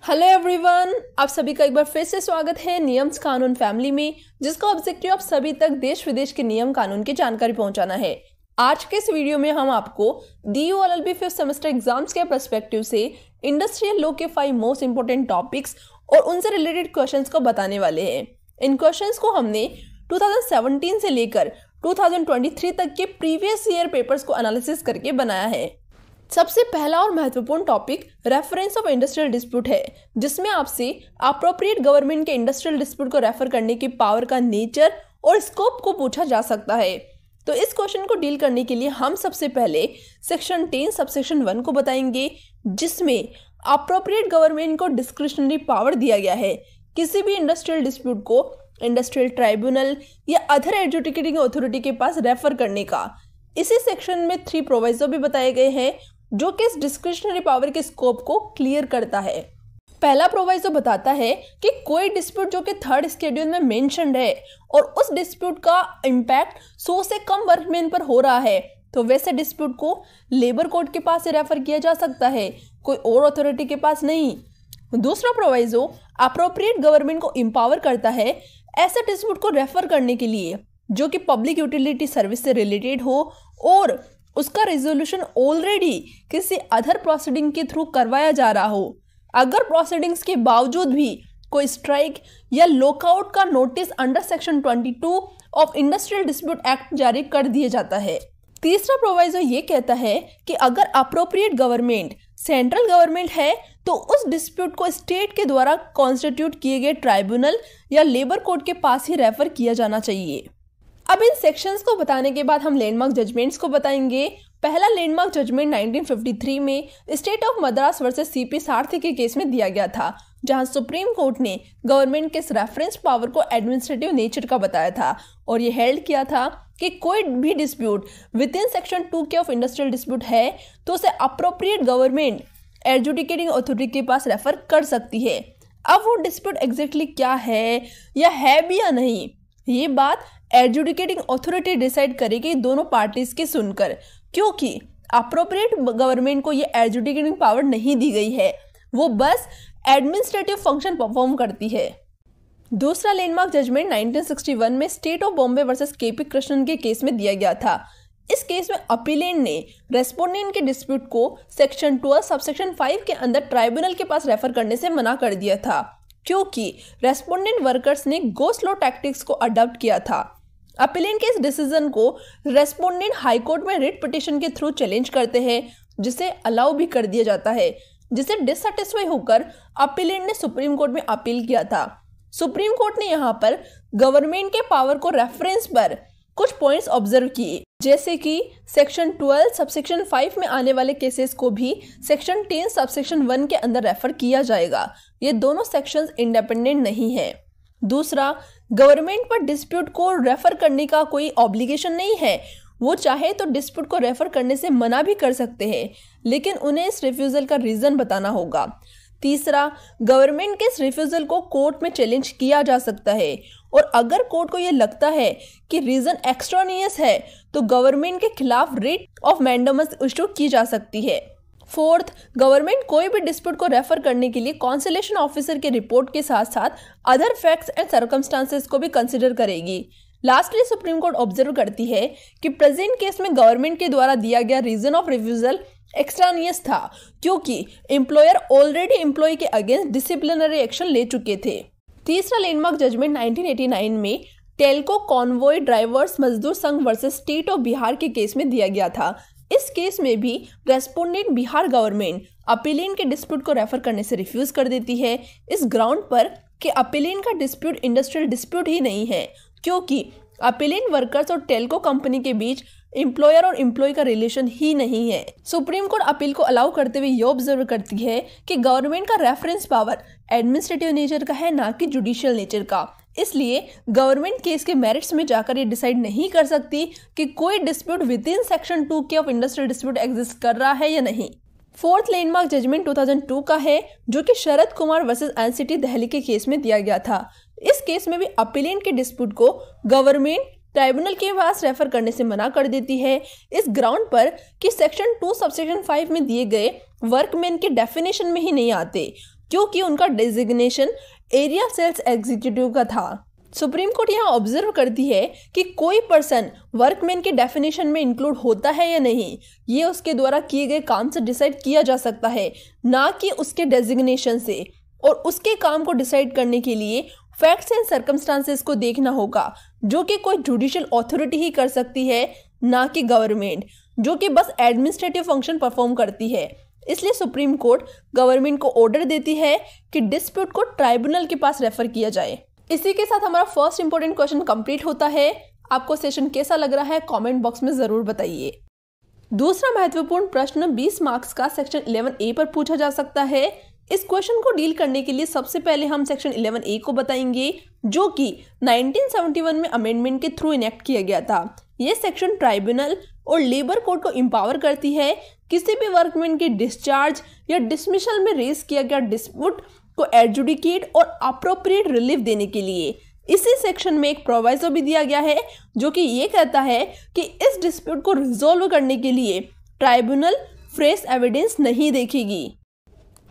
Hello everyone, आप सभी का एक बार फिर से स्वागत है नियम कानून फैमिली में, जिसका ऑब्जेक्टिव आप सभी तक देश विदेश के नियम कानून की जानकारी पहुंचाना है। आज के इस वीडियो में हम आपको DU LLB 5th semester exams के पर्सपेक्टिव से इंडस्ट्रियल लॉ के 5 मोस्ट इंपोर्टेंट टॉपिक्स और उनसे रिलेटेड क्वेश्चंस को बताने वाले हैं। इन क्वेश्चंस को हमने 2017 से लेकर 2023 तक के प्रीवियस ईयर पेपर्स को एनालिसिस करके बनाया है। सबसे पहला और महत्वपूर्ण topic reference of industrial dispute है, जिसमें आपसे अप्रोप्रिएट गवर्नमेंट के इंडस्ट्रियल डिस्प्यूट को रेफर करने की पावर का नेचर और स्कोप को पूछा जा सकता है। तो इस क्वेश्चन को डील करने के लिए हम सबसे पहले सेक्शन 10 सबसेक्शन 1 को बताएंगे, जिसमें अप्रोप्रिएट गवर्नमेंट को डिस्क्रिशनरी पावर दिया गया है किसी भी इंडस्ट्रियल डिस्प्यूट को इंडस्ट्रियल ट्राइब्यूनल या अदर एडजुडिकेटिंग अथॉरिटी के पास रेफर करने का। इसी सेक्शन में 3 प्रोविजो भी बताए गए हैं जो कि इस डिस्क्रिशनरी पावर के स्कोप को क्लियर करता है। पहला प्रोविजो बताता है कि कोई डिस्प्यूट जो कि 3rd शेड्यूल में मेंशन्ड है और उस डिस्प्यूट का इम्पैक्ट 100 से कम वर्कमैन पर हो रहा है, तो वैसे डिस्प्यूट को लेबर कोर्ट के पास से रेफर किया जा सकता है, कोई और अथॉरिटी के पास नहीं। दूसरा प्रोविजो अप्रोप्रिएट गवर्नमेंट को एम्पावर करता है ऐसे डिस्प्यूट को रेफर करने के लिए जो कि पब्लिक यूटिलिटी सर्विस से रिलेटेड हो और उसका रेजोल्यूशन ऑलरेडी किसी अदर प्रोसीडिंग के थ्रू करवाया जा रहा हो। अगर प्रोसीडिंग्स के बावजूद भी कोई स्ट्राइक या लॉकआउट का notice under section 22 of industrial dispute act जारी कर दिया जाता है। तीसरा प्रोविजो ये कहता है कि अगर अप्रोप्रिएट गवर्नमेंट सेंट्रल गवर्नमेंट है तो उस डिस्प्यूट को स्टेट के द्वारा कॉन्स्टिट्यूट किए गए ट्राइब्यूनल या लेबर कोर्ट के पास ही रेफर किया जाना चाहिए। अब इन सेक्शंस को बताने के बाद हम लैंडमार्क जजमेंट्स को बताएंगे। पहला लैंडमार्क जजमेंट 1953 में state of Madras versus CP सारथी के केस में दिया गया था, जहां सुप्रीम कोर्ट ने गवर्नमेंट के इस रेफरेंस पावर को एडमिनिस्ट्रेटिव नेचर का बताया था और ये हेल्ड किया था कि कोई भी dispute with in section 2K of industrial dispute है तो उसे अप्रोप्रिएट गवर्नमेंट एडजुडिकेटिंग अथॉरिटी के पास रेफर कर सकती है। अब वो डिस्प्यूट एग्जैक्टली क्या है या है भी या नहीं, ये बात एडजुडिकेटिंग अथॉरिटी डिसाइड करेगी दोनों पार्टीज के सुनकर, क्योंकि अप्रोप्रिएट गवर्नमेंट को ये एडजुडिकेटिंग पावर नहीं दी गई है, वो बस एडमिनिस्ट्रेटिव फंक्शन परफॉर्म करती है। दूसरा लैंडमार्क जजमेंट 1961 में state of Bombay versus KP Krishnan के केस में दिया गया था। इस केस में अपीलेंट ने रेस्पोंडेंट के डिस्प्यूट को सेक्शन 12 सबसेक्शन 5 के अंदर ट्राइब्यूनल के पास रेफर करने से मना कर दिया था, क्योंकि रेस्पोंडेंट वर्कर्स ने गो स्लो टैक्टिक्स को अडॉप्ट किया था। अपीलेंट के इस डिसीजन को रेस्पोंडेंट हाई कोर्ट में रिट पिटीशन के थ्रू चैलेंज करते हैं, जिसे अलाउ भी कर दिया जाता है, जिसे डिससेटिस्फाई होकर अपीलेंट ने सुप्रीम कोर्ट में अपील किया था। सुप्रीम कोर्ट ने यहाँ पर गवर्नमेंट के पावर को रेफरेंस पर कुछ पॉइंट्स ऑब्जर्व किए, जैसे कि सेक्शन 12 सबसेक्शन 5 में आने वाले केसेस को भी सेक्शन 10 सबसेक्शन 1 के अंदर रेफर किया जाएगा। ये दोनों सेक्शंस इंडिपेंडेंट नहीं है। दूसरा, गवर्नमेंट पर डिस्प्यूट को रेफर करने का कोई ऑब्लिगेशन नहीं है, वो चाहे तो डिस्प्यूट को रेफर करने से मना भी कर सकते हैं, लेकिन उन्हें इस रिफ्यूजल का रीजन बताना होगा। तीसरा, गवर्नमेंट के इस रिफ्यूजल को कोर्ट में चैलेंज किया जा सकता है और अगर कोर्ट को यह लगता है कि रीजन एक्स्ट्रानियस है तो गवर्नमेंट के खिलाफ रिट ऑफ मैंडेमस इशू की जा सकती है। फोर्थ, गवर्नमेंट कोई भी डिस्प्यूट को रेफर करने के लिए कॉन्सलेशन ऑफिसर के रिपोर्ट के साथ साथ अदर फैक्ट्स एंड सर्कमस्टांसेस को भी कंसिडर करेगी। लास्टली, सुप्रीम कोर्ट ऑब्जर्व करती है कि प्रेजेंट केस में गवर्नमेंट के द्वारा दिया गया रीजन ऑफ रिफ्यूजल एक्स्ट्रानियस था, क्योंकि एम्प्लॉयर ऑलरेडी एम्प्लॉय के अगेंस्ट डिसिप्लिनरी एक्शन ले चुके थे। तीसरा लैंडमार्क जजमेंट 1989 में टेल्को कॉन्वॉय ड्राइवर्स मजदूर संघ वर्सेस स्टेट ऑफ बिहार के केस में दिया गया था। इस केस में भी रेस्पोंडेंट बिहार गवर्नमेंट अपीलेंट के डिस्प्यूट को रेफर करने से रिफ्यूज कर देती है, इस ग्राउंड पर कि अपीलेंट का डिस्प्यूट इंडस्ट्रियल डिस्प्यूट ही नहीं है, क्योंकि अपीलेंट वर्कर्स और टेल्को कंपनी के बीच एम्प्लॉयर और एम्प्लॉय का रिलेशन ही नहीं है। सुप्रीम कोर्ट अपील को अलाउ करते हुए ये ऑब्जर्व करती है कि गवर्नमेंट का रेफरेंस पावर एडमिनिस्ट्रेटिव नेचर का है, ना कि जुडिशियल नेचर का। इसलिए गवर्नमेंट केस के मेरिट्स में जाकर ये डिसाइड नहीं कर सकती कि कोई dispute with in section 2K of industrial dispute exist कर रहा है या नहीं। फोर्थ लैंडमार्क जजमेंट 2002 का है, जो कि शरद कुमार वर्सेस NCT दिल्ली के केस में दिया गया था। इस केस में भी अपीलेंट के डिस्प्यूट को गवर्नमेंट ट्राइब्यूनल के पास रेफर करने से मना कर देती है, इस ग्राउंड पर कि सेक्शन 2 सबसेक्शन 5 में दिए गए वर्कमैन के डेफिनेशन में ही नहीं आते, क्योंकि उनका डेजिग्नेशन एरिया सेल्स एग्जीक्यूटिव का था। सुप्रीम कोर्ट यहाँ ऑब्जर्व करती है कि कोई पर्सन वर्कमैन के डेफिनेशन में इंक्लूड होता है या नहीं, ये उसके द्वारा किए गए काम से डिसाइड किया जा सकता है, ना कि उसके डेजिग्नेशन से। और उसके काम को डिसाइड करने के लिए फैक्ट्स एंड सर्कमस्टांसेस को देखना होगा, जो कि कोई जुडिशियल अथॉरिटी ही कर सकती है, ना कि गवर्नमेंट, जो कि बस एडमिनिस्ट्रेटिव फंक्शन परफॉर्म करती है। इसलिए सुप्रीम कोर्ट गवर्नमेंट को ऑर्डर देती है कि डिस्प्यूट को ट्राइब्यूनल के पास रेफर किया जाए। इसी के साथ हमारा फर्स्ट इंपॉर्टेंट क्वेश्चन कंप्लीट होता है। आपको सेशन कैसा लग रहा है कमेंट बॉक्स में जरूर बताइए। दूसरा महत्वपूर्ण प्रश्न 20 मार्क्स का सेक्शन 11A पर पूछा जा सकता है। इस क्वेश्चन को डील करने के लिए सबसे पहले हम सेक्शन 11A को बताएंगे, जो कि 1971 में अमेंडमेंट के थ्रू इनेक्ट किया गया था। यह सेक्शन ट्राइब्यूनल और लेबर कोर्ट को एम्पावर करती है किसी भी वर्कमैन के डिस्चार्ज या डिसमिसल में रेज किया गया डिस्प्यूट को एडजुडिकेट और अप्रोप्रिएट रिलीफ देने के लिए। इसी सेक्शन में एक प्रोवाइजो भी दिया गया है, जो कि ये कहता है कि इस डिस्प्यूट को रिजोल्व करने के लिए ट्राइब्यूनल फ्रेश एविडेंस नहीं देखेगी।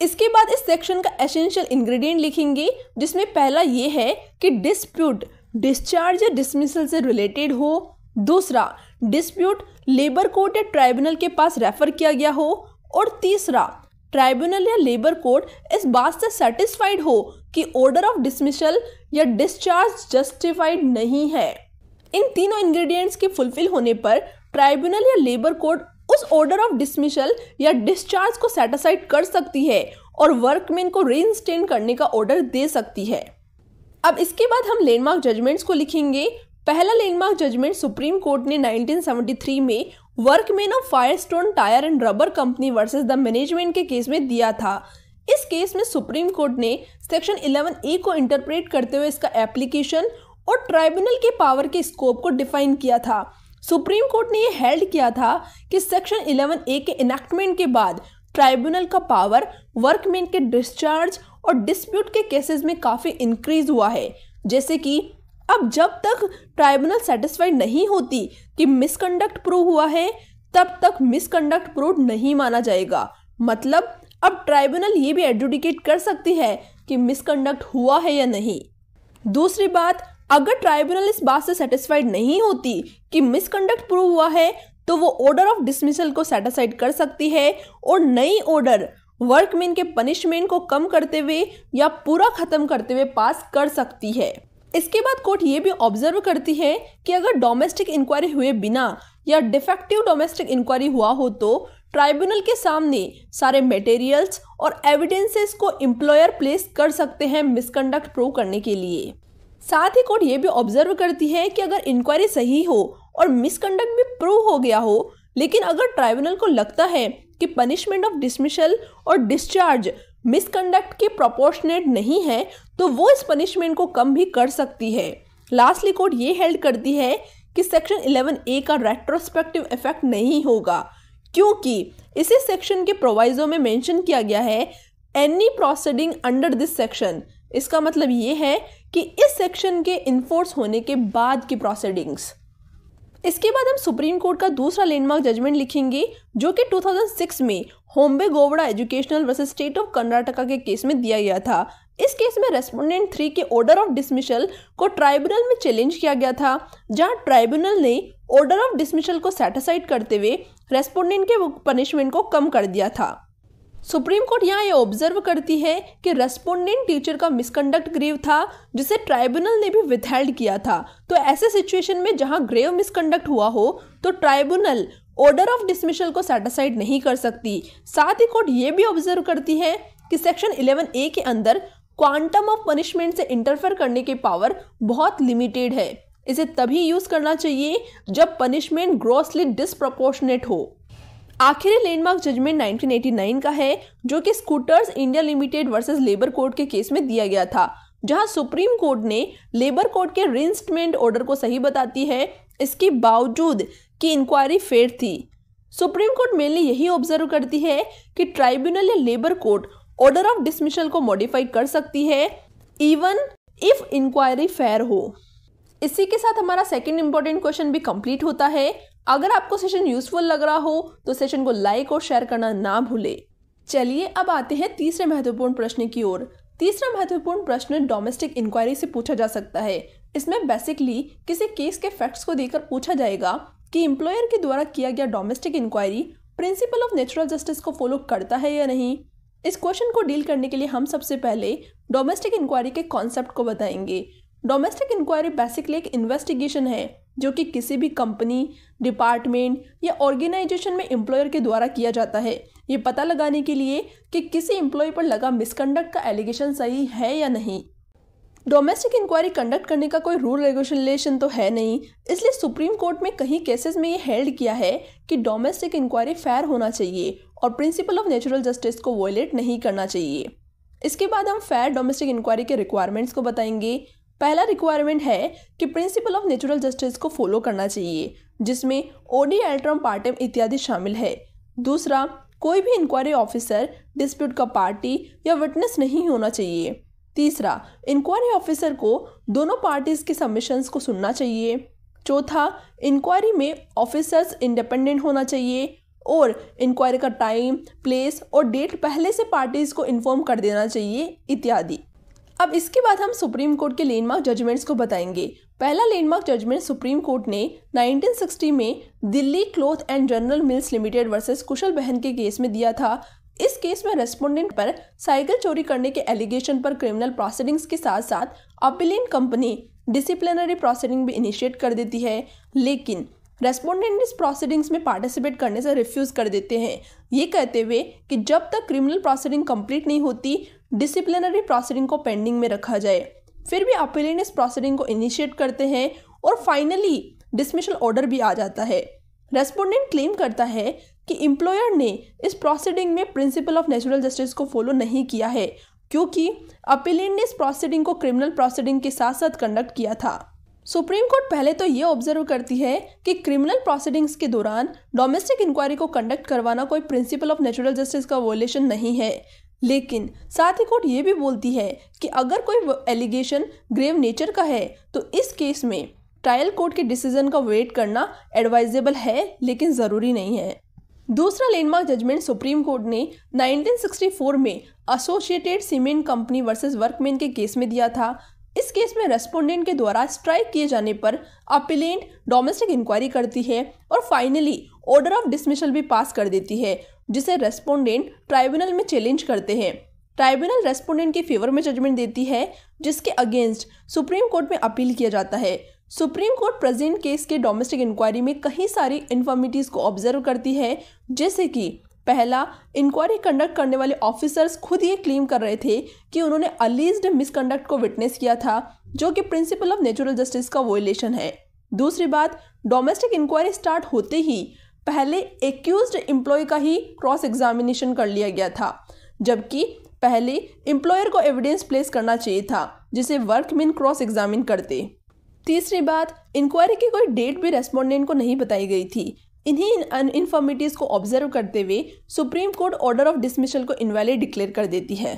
इसके बाद इस सेक्शन का एसेंशियल इंग्रेडिएंट लिखेंगे, जिसमें पहला ये है कि डिस्प्यूट डिस्चार्ज या डिसमिसल से रिलेटेड हो। दूसरा, डिस्प्यूट लेबर कोर्ट या ट्राइब्यूनल के पास रेफर किया गया हो। और तीसरा, ट्राइब्यूनल या लेबर कोर्ट इस बात से सेटिस्फाइड हो कि ऑर्डर ऑफ डिसमिसल या डिस्चार्ज जस्टिफाइड नहीं है। इन तीनों इंग्रेडिएंट्स के फुलफिल होने पर ट्राइब्यूनल या लेबर कोर्ट उस ऑर्डर ऑफ डिसमिसल या डिस्चार्ज को सेटिस्फाइड कर सकती है और वर्कमैन को रीइंस्टेट करने का ऑर्डर दे सकती है। अब इसके बाद हम लैंडमार्क जजमेंट्स को लिखेंगे। पहला लैंडमार्क जजमेंट सुप्रीम कोर्ट ने 1973 में workman of Firestone tyre and rubber company versus the management के केस में दिया था। इस केस में सुप्रीम कोर्ट ने सेक्शन 11A को इंटरप्रेट करते हुए इसका एप्लीकेशन और ट्राइब्यूनल के पावर के स्कोप को डिफाइन किया था। सुप्रीम कोर्ट ने यह हेल्ड किया था कि सेक्शन 11A के इनैक्टमेंट के बाद ट्राइब्यूनल का पावर वर्कमैन के डिस्चार्ज और डिस्प्यूट के केसेस में काफी इंक्रीज हुआ है। जैसे कि अब जब तक ट्राइब्यूनल सेटिस्फाइड नहीं होती कि मिसकंडक्ट प्रूव हुआ है, तब तक मिसकंडक्ट प्रूव नहीं माना जाएगा। मतलब अब ट्राइब्यूनल ये भी एडजुडिकेट कर सकती है कि मिसकंडक्ट हुआ है या नहीं। दूसरी बात, अगर ट्राइब्यूनल इस बात से सेटिस्फाइड नहीं होती कि मिसकंडक्ट प्रूव हुआ है, तो वो ऑर्डर ऑफ डिसमिसल को सेटिस्फाइड कर सकती है और नई ऑर्डर वर्कमैन के पनिशमेंट को कम करते हुए या पूरा खत्म करते हुए पास कर सकती है। इसके बाद कोर्ट ये भी ऑब्जर्व करती है कि अगर डोमेस्टिक इंक्वायरी हुए बिना या डिफेक्टिव डोमेस्टिक इंक्वायरी हुआ हो, तो ट्राइब्यूनल के सामने सारे मटेरियल्स और एविडेंसेस को एम्प्लॉयर प्लेस कर सकते हैं मिसकंडक्ट प्रूव करने के लिए। साथ ही कोर्ट ये भी ऑब्जर्व करती है कि अगर इंक्वायरी सही हो और मिसकंडक्ट भी प्रूव हो गया हो, लेकिन अगर ट्राइब्यूनल को लगता है कि पनिशमेंट ऑफ डिसमिसल और डिस्चार्ज मिसकंडक्ट के प्रोपोर्शनेट नहीं है, तो वो इस पनिशमेंट को कम भी कर सकती है। लास्टली कोर्ट ये हेल्ड करती है कि सेक्शन 11A का रेट्रोस्पेक्टिव इफेक्ट नहीं होगा, क्योंकि इसी सेक्शन के प्रोवाइजो में मेंशन किया गया है any proceeding under this section. इसका मतलब ये है कि इस सेक्शन के इन्फोर्स होने के बाद की प्रोसीडिंग्स। इसके बाद हम सुप्रीम कोर्ट का दूसरा लैंडमार्क जजमेंट लिखेंगे, जो कि 2006 में Hombe Gowda educational versus state of Karnataka के केस में दिया गया था। इस केस में रेस्पोंडेंट 3 के ऑर्डर ऑफ डिसमिसल को ट्राइब्यूनल में चैलेंज किया गया था, जहां ट्राइब्यूनल ने ऑर्डर ऑफ डिसमिसल को सेटिस्फाइड करते हुए रेस्पोंडेंट के पनिशमेंट को कम कर दिया था। सुप्रीम कोर्ट यहाँ ये ऑब्जर्व करती है कि रेस्पोंडेंट टीचर का मिसकंडक्ट ग्रेव था, जिसे ट्राइब्यूनल ने भी विथहेल्ड किया था। तो ऐसे सिचुएशन में जहां ग्रेव मिसकंडक्ट हुआ हो, तो ट्राइब्यूनल ऑर्डर ऑफ डिसमिसल को सेटिस्फाइड नहीं कर सकती। साथ ही कोर्ट ये भी ऑब्जर्व करती है कि सेक्शन 11A के अंदर क्वांटम ऑफ पनिशमेंट से इंटरफेयर करने की पावर बहुत लिमिटेड है। इसे तभी यूज करना चाहिए जब पनिशमेंट ग्रॉसली डिसप्रोपोर्शनेट हो। आखिरी लैंडमार्क जजमेंट 1989 का है, जो कि scooters India limited versus labour court के केस में दिया गया था, जहां सुप्रीम कोर्ट ने लेबर कोर्ट के रीइंस्टेटमेंट ऑर्डर को सही बताती है, इसके बावजूद कि इंक्वायरी फेयर थी। सुप्रीम कोर्ट मेनली यही ऑब्जर्व करती है कि ट्राइब्यूनल या labour court order of dismissal को मॉडिफाई कर सकती है, इवन इफ इंक्वायरी फेयर हो। इसी के साथ हमारा सेकंड इंपॉर्टेंट क्वेश्चन भी कंप्लीट होता है। अगर आपको सेशन यूजफुल लग रहा हो तो सेशन को लाइक और शेयर करना ना भूले। चलिए अब आते हैं तीसरे महत्वपूर्ण प्रश्न की ओर। तीसरा महत्वपूर्ण प्रश्न डोमेस्टिक इंक्वायरी से पूछा जा सकता है। इसमें बेसिकली किसी केस के फैक्ट्स को देकर पूछा जाएगा कि एम्प्लॉयर के द्वारा किया गया domestic inquiry principle of natural justice को फॉलो करता है या नहीं। इस क्वेश्चन को डील करने के लिए हम सबसे पहले डोमेस्टिक इंक्वायरी के कॉन्सेप्ट को बताएंगे। डोमेस्टिक इंक्वायरी बेसिकली एक इन्वेस्टिगेशन है जो कि किसी भी कंपनी, डिपार्टमेंट या ऑर्गेनाइजेशन में एम्प्लॉयर के द्वारा किया जाता है, ये पता लगाने के लिए कि किसी एम्प्लॉय पर लगा मिसकंडक्ट का एलिगेशन सही है या नहीं। डोमेस्टिक इंक्वायरी कंडक्ट करने का कोई रूल रेगुलेशन तो है नहीं, इसलिए सुप्रीम कोर्ट में कई केसेस में ये हेल्ड किया है कि डोमेस्टिक इंक्वायरी फेयर होना चाहिए और प्रिंसिपल ऑफ नेचुरल जस्टिस को वायलेट नहीं करना चाहिए। इसके बाद हम फेयर डोमेस्टिक इंक्वायरी के रिक्वायरमेंट्स को बताएंगे। पहला रिक्वायरमेंट है कि प्रिंसिपल ऑफ नेचुरल जस्टिस को फॉलो करना चाहिए, जिसमें ओडी, एल्ट्रम, पार्टेम इत्यादि शामिल है। दूसरा, कोई भी इंक्वायरी ऑफिसर डिस्प्यूट का पार्टी या विटनेस नहीं होना चाहिए। तीसरा, इंक्वायरी ऑफिसर को दोनों पार्टीज के सबमिशंस को सुनना चाहिए। चौथा, इंक्वायरी में ऑफिसर्स इंडिपेंडेंट होना चाहिए और इंक्वायरी का टाइम, प्लेस और डेट पहले से पार्टीज को इन्फॉर्म कर देना चाहिए इत्यादि। अब इसके बाद हम सुप्रीम कोर्ट के लैंडमार्क जजमेंट्स को बताएंगे। पहला लैंडमार्क जजमेंट सुप्रीम कोर्ट ने 1960 में Delhi cloth and general mills limited versus Kushal Bhan के केस में दिया था। इस केस में रेस्पोंडेंट पर साइकिल चोरी करने के एलिगेशन पर क्रिमिनल प्रोसीडिंग्स के साथ साथ अपीलेंट कंपनी डिसिप्लिनरी प्रोसीडिंग भी इनिशिएट कर देती है, लेकिन रेस्पोंडेंट इस प्रोसीडिंग्स में पार्टिसिपेट करने से रिफ्यूज कर देते हैं, ये कहते हुए कि जब तक क्रिमिनल प्रोसीडिंग कंप्लीट नहीं होती डिसिप्लिनरी प्रोसीडिंग को पेंडिंग में रखा जाए। फिर भी अपीलेंट इस प्रोसीडिंग को इनिशिएट करते हैं और फाइनली डिसमिसल ऑर्डर भी आ जाता है। रेस्पोंडेंट क्लेम करता है कि एम्प्लॉयर ने इस प्रोसीडिंग में प्रिंसिपल ऑफ नेचुरल जस्टिस को फॉलो नहीं किया है, क्योंकि अपीलेंट ने इस प्रोसीडिंग को क्रिमिनल प्रोसीडिंग के साथ साथ कंडक्ट किया था। सुप्रीम कोर्ट पहले तो ये ऑब्जर्व करती है कि क्रिमिनल प्रोसीडिंग्स के दौरान डोमेस्टिक इंक्वायरी को कंडक्ट करवाना कोई प्रिंसिपल ऑफ नेचुरल जस्टिस का वॉयलेशन नहीं है, लेकिन साथ ही कोर्ट ये भी बोलती है कि अगर कोई एलिगेशन ग्रेव नेचर का है तो इस केस में ट्रायल कोर्ट के डिसीजन का वेट करना एडवाइजेबल है, लेकिन ज़रूरी नहीं है। दूसरा लैंडमार्क जजमेंट सुप्रीम कोर्ट ने 1964 में associated cement company versus workman के केस में दिया था। इस केस में रेस्पोंडेंट के द्वारा स्ट्राइक किए जाने पर अपीलेंट डोमेस्टिक इंक्वायरी करती है और फाइनली ऑर्डर ऑफ डिसमिसल भी पास कर देती है, जिसे रेस्पोंडेंट ट्राइब्यूनल में चैलेंज करते हैं। ट्राइब्यूनल रेस्पोंडेंट के फेवर में जजमेंट देती है, जिसके अगेंस्ट सुप्रीम कोर्ट में अपील किया जाता है। सुप्रीम कोर्ट प्रेजेंट केस के डोमेस्टिक इंक्वायरी में कई सारी इन्फॉर्मिटीज़ को ऑब्जर्व करती है, जैसे कि पहला, इंक्वायरी कंडक्ट करने वाले ऑफिसर्स खुद ये क्लेम कर रहे थे कि उन्होंने अलीज्ड मिसकंडक्ट को विटनेस किया था, जो कि प्रिंसिपल ऑफ नेचुरल जस्टिस का वॉयलेशन है। दूसरी बात, डोमेस्टिक इंक्वायरी स्टार्ट होते ही पहले एक्यूज्ड एम्प्लॉय का ही क्रॉस एग्जामिनेशन कर लिया गया था, जबकि पहले एम्प्लॉयर को एविडेंस प्लेस करना चाहिए था, जिसे वर्कमैन क्रॉस एग्जामिन करते। तीसरी बात, इंक्वायरी की कोई डेट भी रेस्पोंडेंट को नहीं बताई गई थी। इन्हीं इन्फॉर्मिटीज़ को ऑब्जर्व करते हुए supreme court order of dismissal को इनवैलिड डिक्लेयर कर देती है।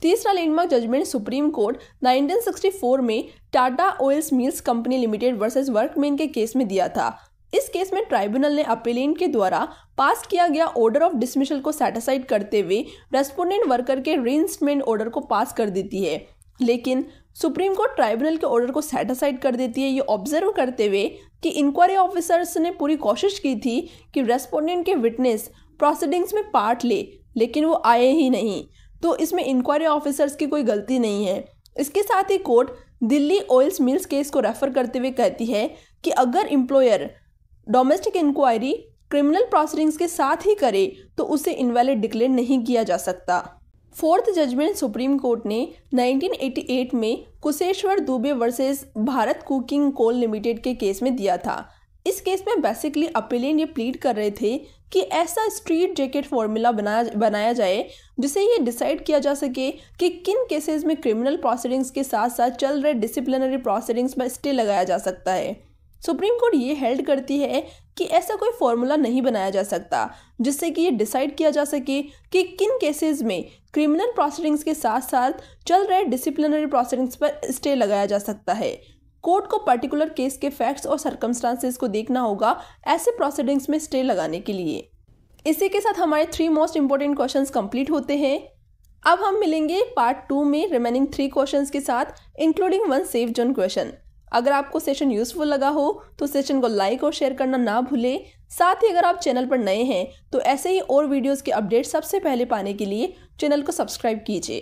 तीसरा लैंडमार्क जजमेंट सुप्रीम कोर्ट 1964 में Tata oils mills company limited versus workman के केस में दिया था। इस केस में ट्राइब्यूनल ने अपीलेंट के द्वारा पास किया गया ऑर्डर ऑफ डिसमिसल को सेटिसाइड करते हुए रेस्पोंडेंट वर्कर के रीइंस्टमेंट ऑर्डर को पास कर देती है, लेकिन सुप्रीम कोर्ट ट्राइब्यूनल के ऑर्डर को सेटिसाइड कर देती है, ये ऑब्जर्व करते हुए कि इंक्वायरी ऑफिसर्स ने पूरी कोशिश की थी कि रेस्पोंडेंट के विटनेस प्रोसीडिंग्स में पार्ट ले, लेकिन वो आए ही नहीं, तो इसमें इंक्वायरी ऑफिसर्स की कोई गलती नहीं है। इसके साथ ही court Delhi oils mills case को रेफर करते हुए कहती है कि अगर employer domestic inquiry criminal proceedings के साथ ही करे तो उसे इनवैलिड डिक्लेयर नहीं किया जा सकता। फोर्थ जजमेंट सुप्रीम कोर्ट ने 1988 में Kusheshwar Dubey versus Bharat cooking coal limited के केस में दिया था। इस केस में बेसिकली अपीलेंट ये प्लीड कर रहे थे कि ऐसा स्ट्रीट जैकेट फॉर्मूला बनाया जाए जिसे ये डिसाइड किया जा सके कि किन केसेस में क्रिमिनल प्रोसीडिंग्स के साथ साथ चल रहे डिसिप्लिनरी प्रोसीडिंग्स पर स्टे लगाया जा सकता है। सुप्रीम कोर्ट ये हेल्ड करती है कि ऐसा कोई फॉर्मूला नहीं बनाया जा सकता जिससे कि ये डिसाइड किया जा सके कि किन केसेस में क्रिमिनल प्रोसीडिंग्स के साथ साथ चल रहे डिसिप्लिनरी प्रोसीडिंग्स पर स्टे लगाया जा सकता है। कोर्ट को पर्टिकुलर केस के फैक्ट्स और सर्कमस्टांसेस को देखना होगा ऐसे प्रोसीडिंग्स में स्टे लगाने के लिए। इसी के साथ हमारे 3 मोस्ट इंपॉर्टेंट क्वेश्चंस कंप्लीट होते हैं। अब हम मिलेंगे पार्ट 2 में रिमेनिंग 3 क्वेश्चंस के साथ, इंक्लूडिंग 1 सेफ जोन क्वेश्चन। अगर आपको सेशन यूजफुल लगा हो तो सेशन को लाइक और शेयर करना ना भूलें। साथ ही अगर आप चैनल पर नए हैं तो ऐसे ही और वीडियोस के अपडेट सबसे पहले पाने के लिए चैनल को सब्सक्राइब कीजिए।